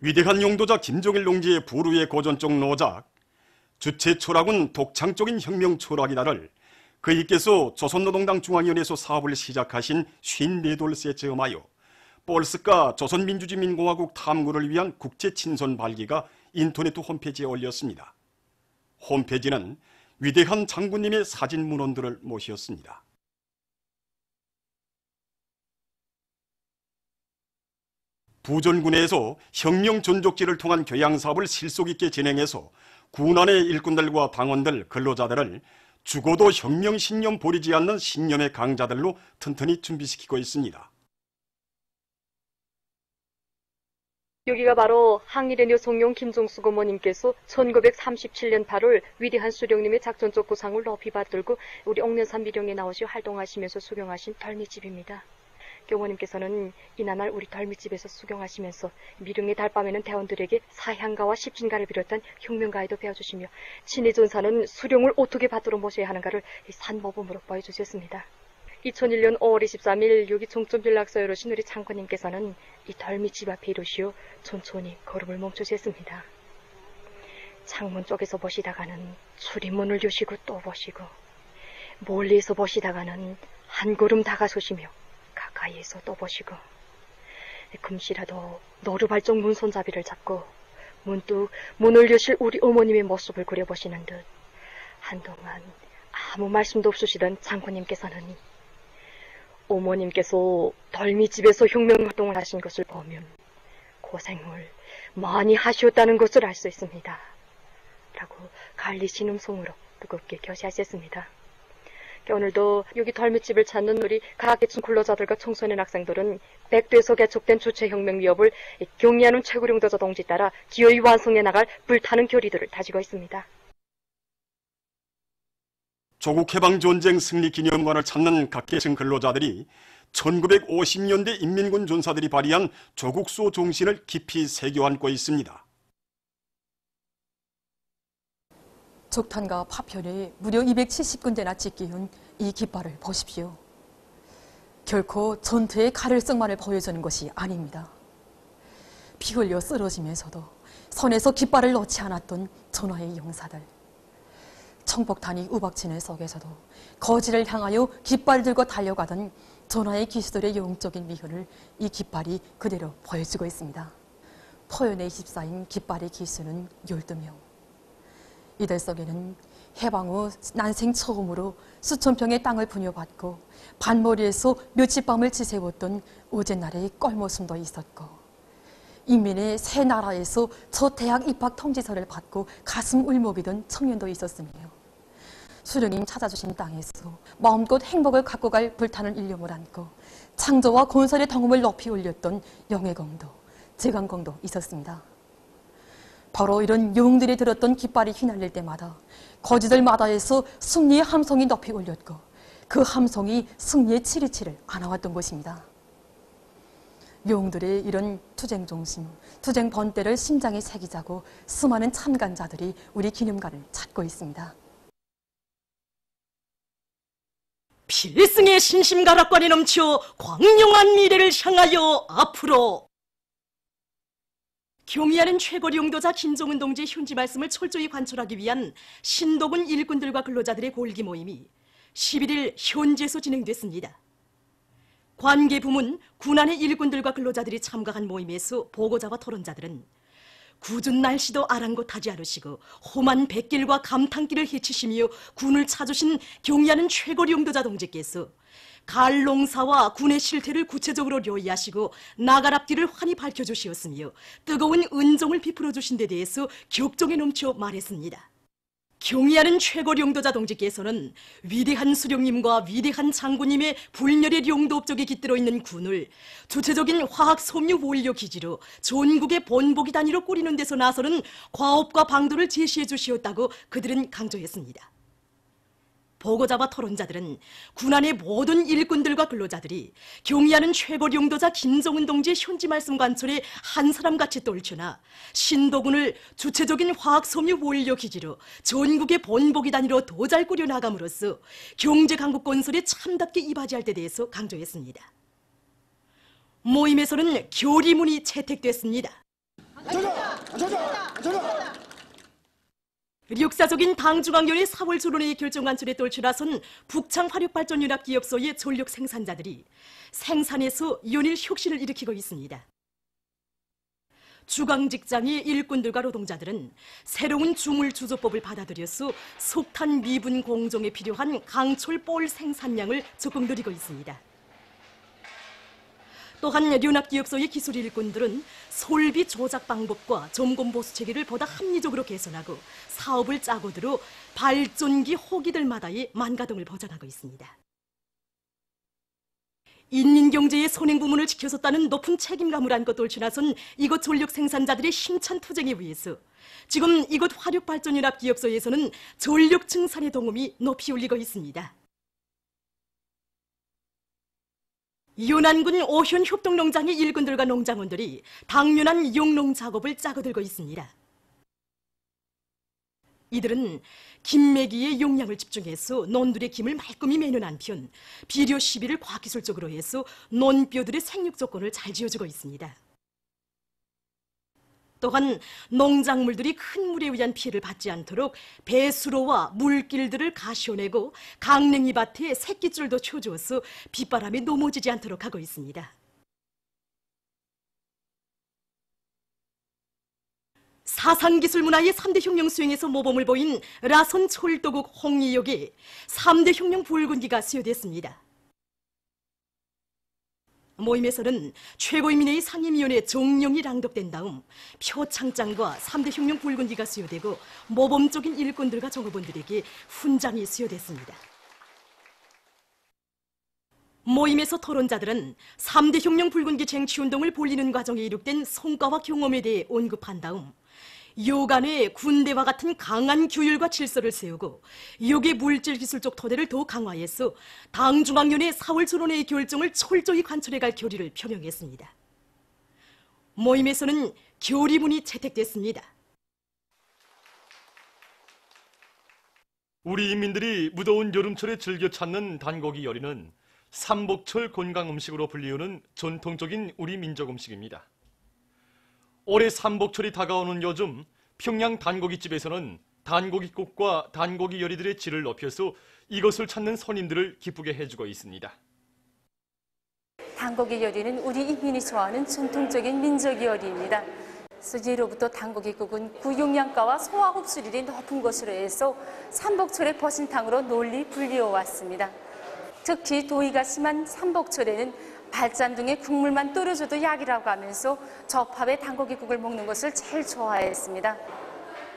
위대한 용도자 김종일 농지의 부르의 고전적 노작, 주체 철학은 독창적인 혁명 철학이다를 그이께서 조선노동당 중앙위원회에서 사업을 시작하신 54돌세에 점하여 볼스카 조선민주주의민공화국 탐구를 위한 국제 친선 발기가 인터넷 홈페이지에 올렸습니다. 홈페이지는 위대한 장군님의 사진 문헌들을 모셨습니다. 부전군에서 혁명 전족지를 통한 교양 사업을 실속 있게 진행해서 군안의 일꾼들과 당원들, 근로자들을 죽어도 혁명 신념 버리지 않는 신념의 강자들로 튼튼히 준비시키고 있습니다. 여기가 바로 항일의 여성용 김종숙 어머님께서 1937년 8월 위대한 수령님의 작전적 보상을 높이 받들고 우리 옥련산 미령에 나오시 활동하시면서 수경하신 덜미집입니다. 어머님께서는 이날 우리 덜미집에서 수경하시면서 미령의 달밤에는 대원들에게 사향가와 십진가를 비롯한 혁명가에도 배워주시며 친히 전사는 수령을 어떻게 받들어 모셔야 하는가를 산모범으로 보여주셨습니다. 2001년 5월 23일 여기 종점전락서에 오르신 우리 장군님께서는 이 덜미집 앞에 이르시어 천천히 걸음을 멈추셨습니다. 창문 쪽에서 보시다가는 출입문을 여시고 또 보시고 멀리에서 보시다가는 한 걸음 다가서시며 가까이에서 또 보시고 금시라도 노루발쪽 문 손잡이를 잡고 문득 문을 여실 우리 어머님의 모습을 그려보시는 듯 한동안 아무 말씀도 없으시던 장군님께서는 어머님께서 덜미집에서 혁명활동을 하신 것을 보면 고생을 많이 하셨다는 것을 알 수 있습니다. 라고 갈리신 음성으로 뜨겁게 교시하셨습니다. 오늘도 여기 덜미집을 찾는 우리 각계층 근로자들과 청소년 학생들은 백두에서 개척된 주체혁명 위협을 경의하는 최고령도자 동지 따라 기어이 완성해 나갈 불타는 결의들을 다지고 있습니다. 조국 해방 전쟁 승리 기념관을 찾는 각계층 근로자들이 1950년대 인민군 전사들이 발휘한 조국수호 정신을 깊이 새겨 안고 있습니다. 적탄과 파편에 무려 270군데나 찢기운 이 깃발을 보십시오. 결코 전투의 가를성만을 보여주는 것이 아닙니다. 피 흘려 쓰러지면서도 손에서 깃발을 놓지 않았던 전하의 용사들. 청폭탄이 우박치는 속에서도 거지를 향하여 깃발 들고 달려가던 전하의 기수들의 영적인 미현을 이 깃발이 그대로 보여주고 있습니다. 포연의 24인 깃발의 기수는 12명. 이들 속에는 해방 후 난생 처음으로 수천 평의 땅을 분여받고 반머리에서 며칠밤을 지새웠던 어젯날의 껄모숨도 있었고 인민의 새 나라에서 첫 대학 입학 통지서를 받고 가슴 울먹이던 청년도 있었으며 수령님 찾아주신 땅에서 마음껏 행복을 갖고 갈 불타는 일념을 안고 창조와 건설의 덩음을 높이 올렸던 영예공도, 제강공도 있었습니다. 바로 이런 영웅들이 들었던 깃발이 휘날릴 때마다 거지들 마다에서 승리의 함성이 높이 올렸고 그 함성이 승리의 치리치를 안아왔던 것입니다. 영웅들의 이런 투쟁 정신, 투쟁 번대를 심장에 새기자고 수많은 참관자들이 우리 기념관을 찾고 있습니다. 필승의 신심가락관이 넘쳐 광명한 미래를 향하여 앞으로. 경의하는 최고리 용도자 김종은 동지의 현지 말씀을 철저히 관철하기 위한 신도군 일꾼들과 근로자들의 골기 모임이 11일 현지에서 진행됐습니다. 관계부문 군안의 일꾼들과 근로자들이 참가한 모임에서 보고자와 토론자들은 굳은 날씨도 아랑곳하지 않으시고 험한 백길과 감탄길을 헤치시며 군을 찾으신 경의하는 최고리 용도자 동지께서 갈농사와 군의 실태를 구체적으로 료이하시고 나갈 앞길을 환히 밝혀주시었으며 뜨거운 은종을 비풀어 주신 데 대해서 격정에 넘쳐 말했습니다. 경의하는 최고리 용도자 동지께서는 위대한 수령님과 위대한 장군님의 불멸의 용도 업적이 깃들어 있는 군을 주체적인 화학 섬유 원료 기지로 전국의 본보기 단위로 꾸리는 데서 나서는 과업과 방도를 제시해 주시었다고 그들은 강조했습니다. 보고자와 토론자들은 군안의 모든 일꾼들과 근로자들이 경의하는 최고리 용도자 김종은 동지의 현지 말씀 관철에 한 사람같이 떨쳐나 신도군을 주체적인 화학섬유 원료 기지로 전국의 본보기 단위로 더 잘 꾸려나감으로써 경제강국 건설에 참답게 이바지할 데 대해서 강조했습니다. 모임에서는 결의문이 채택됐습니다. 역사적인 당중앙위원회 4월 조론회의 결정 관철에 떨쳐나선 북창 화력발전연합 기업소의 전력 생산자들이 생산에서 연일 혁신을 일으키고 있습니다. 주강 직장의 일꾼들과 노동자들은 새로운 주물주조법을 받아들여서 석탄 미분 공정에 필요한 강철 볼 생산량을 적극 늘리고 있습니다. 또한 연합기업소의 기술 일꾼들은 설비 조작 방법과 점검 보수 체계를 보다 합리적으로 개선하고 사업을 짜고 들어 발전기 호기들마다의 만가동을 보장하고 있습니다. 인민경제의 선행부문을 지켜섰다는 높은 책임감을 안고 떨쳐나선 이곳 전력 생산자들의 힘찬 투쟁에 의해서 지금 이곳 화력발전연합기업소에서는 전력 증산의 동음이 높이 울리고 있습니다. 연안군 오현 협동농장의 일꾼들과 농장원들이 당면한 용농 작업을 짜고들고 있습니다. 이들은 김매기의 용량을 집중해서 논들의 김을 말끔히 매는 한편 비료 시비를 과기술적으로 해서 논뼈들의 생육 조건을 잘 지어주고 있습니다. 또한 농작물들이 큰 물에 의한 피해를 받지 않도록 배수로와 물길들을 가시오내고 강냉이 밭에 새끼줄도 쳐주어서 빗바람에 넘어지지 않도록 하고 있습니다. 사상기술 문화의 3대 혁명 수행에서 모범을 보인 라선 철도국 홍리역에 3대 혁명 붉은기가 수여됐습니다. 모임에서는 최고인민회의 상임위원회 정령이 랑독된 다음 표창장과 3대 혁명 붉은기가 수여되고 모범적인 일꾼들과 종업원들에게 훈장이 수여됐습니다. 모임에서 토론자들은 3대 혁명 붉은기 쟁취운동을 벌이는 과정에 이룩된 성과와 경험에 대해 언급한 다음 요간의 군대와 같은 강한 규율과 질서를 세우고 요괴 물질기술적 토대를 더욱 강화해서 당중앙위원회 4월 조론회의 결정을 철저히 관철해갈 결의를 표명했습니다. 모임에서는 결의문이 채택됐습니다. 우리 인민들이 무더운 여름철에 즐겨 찾는 단고기 요리는 삼복철 건강 음식으로 불리우는 전통적인 우리 민족 음식입니다. 올해 삼복철이 다가오는 요즘 평양 단고기집에서는 단고기국과 단고기 요리들의 질을 높여서 이것을 찾는 손님들을 기쁘게 해주고 있습니다. 단고기 요리는 우리 인민이 좋아하는 전통적인 민족 요리입니다. 예로부터 단고기국은 구용량가와 소화 흡수율이 높은 것으로 해서 삼복철의 버신탕으로 널리 불리워왔습니다. 특히 더위가 심한 삼복철에는 발잔둥에 국물만 떨어져도 약이라고 하면서 접합에 단고기국을 먹는 것을 제일 좋아했습니다.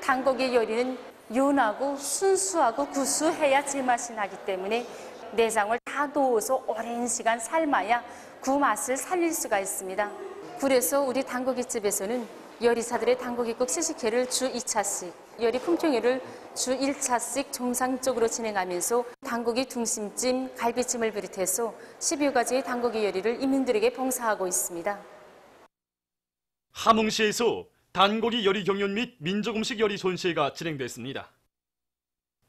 단고기 요리는 연하고 순수하고 구수해야 제맛이 나기 때문에 내장을 다 넣어서 오랜 시간 삶아야 그 맛을 살릴 수가 있습니다. 그래서 우리 단고기집에서는 요리사들의 단고기국 시식회를 주 2차씩, 요리 품평회를 주 1차씩 정상적으로 진행하면서 단고기 등심찜, 갈비찜을 비롯해서 10여 가지의 단고기 요리를 인민들에게 봉사하고 있습니다. 함흥시에서 단고기 요리 경연 및 민족음식 요리 전시회가 진행됐습니다.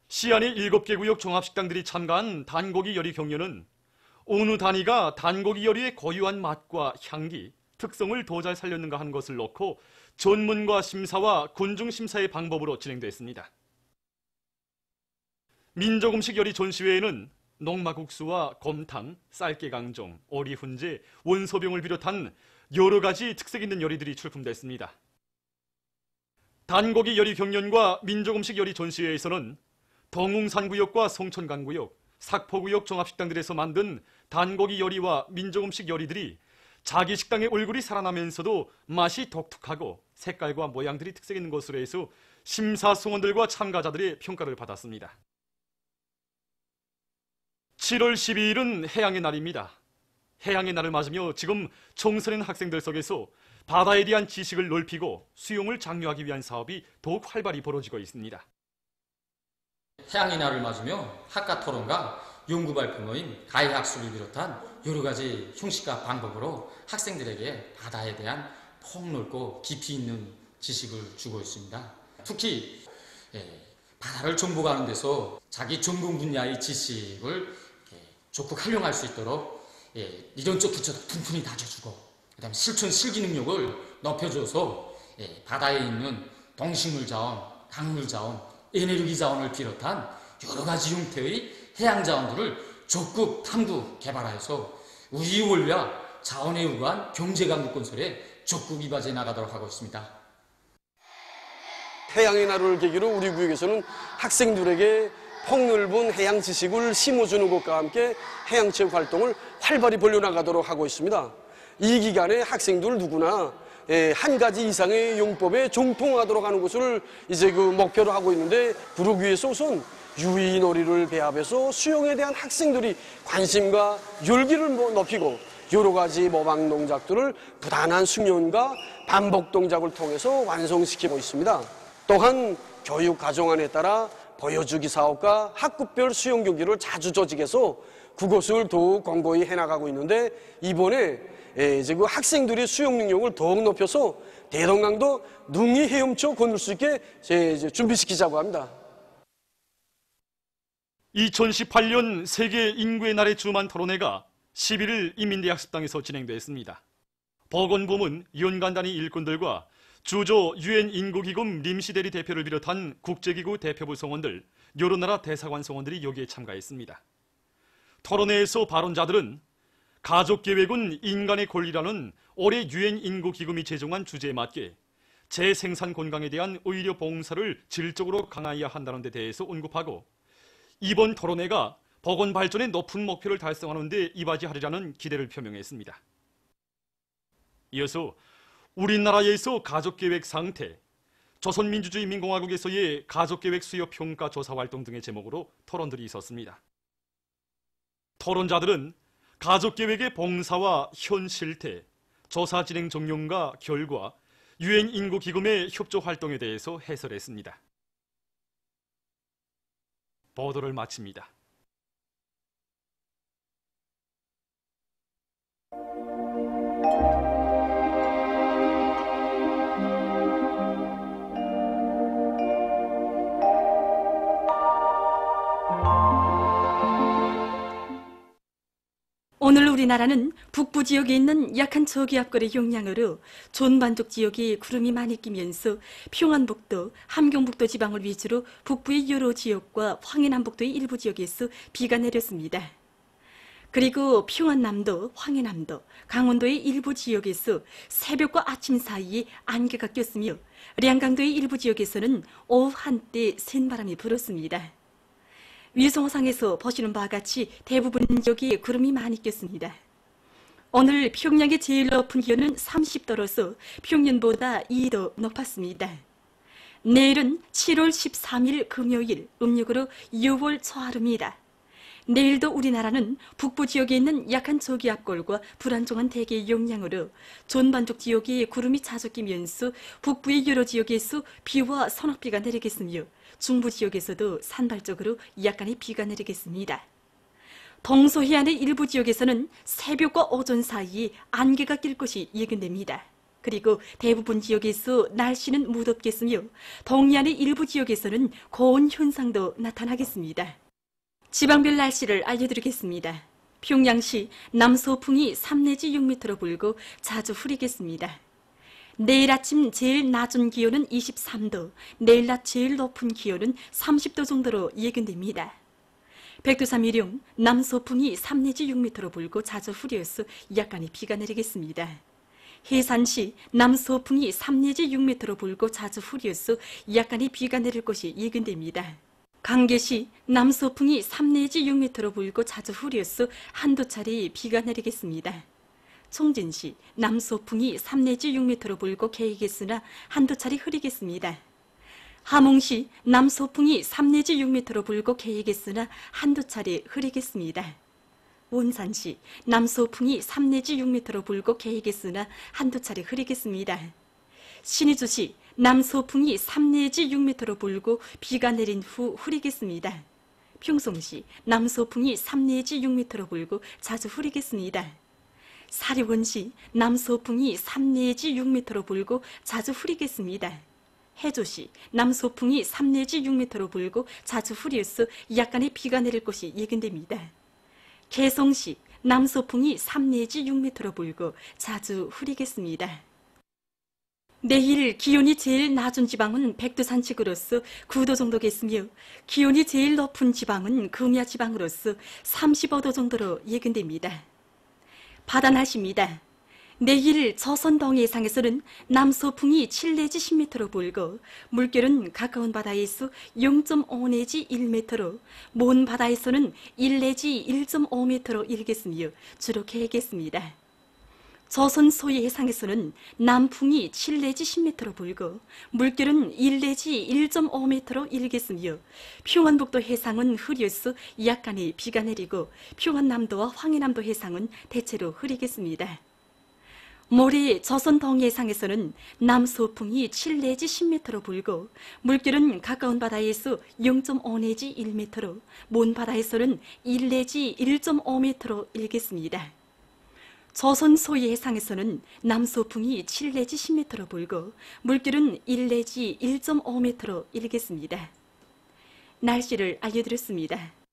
시안의 7개 구역 종합식당들이 참가한 단고기 요리 경연은 어느 단위가 단고기 요리의 고유한 맛과 향기, 특성을 더 잘 살렸는가 하는 것을 놓고 전문가 심사와 군중 심사의 방법으로 진행됐습니다. 민족음식 요리 전시회에는 농마국수와 곰탕, 쌀깨강정, 오리훈제, 원소병을 비롯한 여러 가지 특색 있는 요리들이 출품됐습니다. 단고기 요리 경연과 민족음식 요리 전시회에서는 동웅산구역과 송천간구역, 삭포구역 종합식당들에서 만든 단고기 요리와 민족음식 요리들이 자기 식당의 얼굴이 살아나면서도 맛이 독특하고 색깔과 모양들이 특색 있는 것으로 해서 심사승원들과 참가자들의 평가를 받았습니다. 7월 12일은 해양의 날입니다. 해양의 날을 맞으며 지금 청소년 학생들 속에서 바다에 대한 지식을 넓히고 수용을 장려하기 위한 사업이 더욱 활발히 벌어지고 있습니다. 해양의 날을 맞으며 학과 토론과 연구 발표 모임, 가해 학술을 비롯한 여러 가지 형식과 방법으로 학생들에게 바다에 대한 폭넓고 깊이 있는 지식을 주고 있습니다. 특히 바다를 정복하는 데서 자기 전공 분야의 지식을 적극 활용할 수 있도록 이론적 기초도 튼튼히 다져주고 그다음에 실천 실기 능력을 높여줘서 바다에 있는 동식물 자원, 강물 자원, 에너지 자원을 비롯한 여러 가지 형태의 해양 자원들을 적극 탐구 개발하여서 우리 원료와 자원에 의한 경제 강국건설에 적극 이바지해 나가도록 하고 있습니다. 해양의 날을 계기로 우리 구역에서는 학생들에게 폭넓은 해양 지식을 심어주는 것과 함께 해양체육 활동을 활발히 벌려나가도록 하고 있습니다. 이 기간에 학생들 누구나 한 가지 이상의 용법에 정통하도록 하는 것을 이제 목표로 하고 있는데, 부르기 위해서 우선 유의놀이를 배합해서 수영에 대한 학생들이 관심과 열기를 높이고 여러 가지 모방 동작들을 부단한 숙련과 반복 동작을 통해서 완성시키고 있습니다. 또한 교육 가정안에 따라 보여주기 사업과 학급별 수영 경기를 자주 조직해서 그것을 더욱 공고히 해나가고 있는데, 이번에 이제 그 학생들의 수영 능력을 더욱 높여서 대동강도 능히 헤엄쳐 건널 수 있게 이제 준비시키자고 합니다. 2018년 세계 인구의 날의 주만 토론회가 11일 인민대학습당에서 진행됐습니다. 보건부문 연간단위 일꾼들과 주조 유엔 인구기금 림시대리 대표를 비롯한 국제기구 대표부 성원들, 여러 나라 대사관 성원들이 여기에 참가했습니다. 토론회에서 발언자들은 가족계획은 인간의 권리라는 올해 유엔 인구기금이 제정한 주제에 맞게 재생산 건강에 대한 의료 봉사를 질적으로 강화해야 한다는 데 대해서 언급하고, 이번 토론회가 보건 발전의 높은 목표를 달성하는 데 이바지하리라는 기대를 표명했습니다. 이어서 우리나라에서 가족계획 상태, 조선민주주의인민공화국에서의 가족계획 수요 평가 조사 활동 등의 제목으로 토론들이 있었습니다. 토론자들은 가족계획의 봉사와 현 실태, 조사 진행 정령과 결과, 유엔 인구기금의 협조 활동에 대해서 해설했습니다. 보도를 마칩니다. 오늘 우리나라는 북부 지역에 있는 약한 저기압거리 용량으로 존반죽 지역에 구름이 많이 끼면서 평안북도, 함경북도 지방을 위주로 북부의 여러 지역과 황해남북도의 일부 지역에서 비가 내렸습니다. 그리고 평안남도, 황해남도, 강원도의 일부 지역에서 새벽과 아침 사이에 안개가 꼈으며 량강도의 일부 지역에서는 오후 한때 센바람이 불었습니다. 위성호상에서 보시는 바와 같이 대부분 지역에 구름이 많이 꼈습니다. 오늘 평양의 제일 높은 기온은 30도로서 평년보다 2도 높았습니다. 내일은 7월 13일 금요일, 음력으로 6월 초하루입니다. 내일도 우리나라는 북부 지역에 있는 약한 저기압골과 불안정한 대기의 영향으로 존반죽 지역에 구름이 자주 끼면서 북부의 여러 지역에서 비와 소낙비가 내리겠으며 중부 지역에서도 산발적으로 약간의 비가 내리겠습니다. 동서해안의 일부 지역에서는 새벽과 오전 사이에 안개가 낄 것이 예견됩니다. 그리고 대부분 지역에서 날씨는 무덥겠으며 동해안의 일부 지역에서는 고온 현상도 나타나겠습니다. 지방별 날씨를 알려드리겠습니다. 평양시 남서풍이 3 내지 6m로 불고 자주 흐리겠습니다. 내일 아침 제일 낮은 기온은 23도, 내일 낮 제일 높은 기온은 30도 정도로 예견됩니다. 백두산 위령 남서풍이 3 내지 6m로 불고 자주 흐려서 약간의 비가 내리겠습니다. 해산시 남서풍이 3 내지 6m로 불고 자주 흐려서 약간의 비가 내릴 것이 예견됩니다. 강계시 남서풍이 3 내지 6m로 불고 자주 흐려서 한두 차례 비가 내리겠습니다. 총진시 남서풍이 3 내지 6m로 불고 개이겠으나 한두 차례 흐리겠습니다. 함흥시 남서풍이 3 내지 6m로 불고 개이겠으나 한두 차례 흐리겠습니다. 원산시 남서풍이 3 내지 6m로 불고 개이겠으나 한두 차례 흐리겠습니다. 신의주시 남서풍이 3 내지 6m로 불고 비가 내린 후 흐리겠습니다. 평송시 남서풍이 3 내지 6m로 불고 자주 흐리겠습니다. 사려원시 남서풍이 3 내지 6m로 불고 자주 흐리겠습니다. 해조시 남서풍이 3 내지 6m로 불고 자주 흐려서 약간의 비가 내릴 것이 예견됩니다. 개성시 남서풍이 3 내지 6m로 불고 자주 흐리겠습니다. 내일 기온이 제일 낮은 지방은 백두산 지구로서 9도 정도겠으며 기온이 제일 높은 지방은 금야 지방으로서 35도 정도로 예견됩니다. 바다 날씨입니다. 내일 저선 동해상에서는 남서풍이 7 내지 10m로 불고 물결은 가까운 바다에서 0.5 내지 1m로 먼 바다에서는 1 내지 1.5m로 일겠으며 주로 개겠습니다. 저선 소위 해상에서는 남풍이 7 내지 10m로 불고 물결은 1 내지 1.5m로 일겠으며 평안북도 해상은 흐려서 약간의 비가 내리고 평안남도와 황해남도 해상은 대체로 흐리겠습니다. 모레 저선 동해상에서는 남서풍이 7 내지 10m로 불고 물결은 가까운 바다에서 0.5 내지 1m로 먼 바다에서는 1 내지 1.5m로 일겠습니다. 저선 소위 해상에서는 남서풍이 7 내지 10m로 불고 물결은 1 내지 1.5m로 일겠습니다. 날씨를 알려드렸습니다.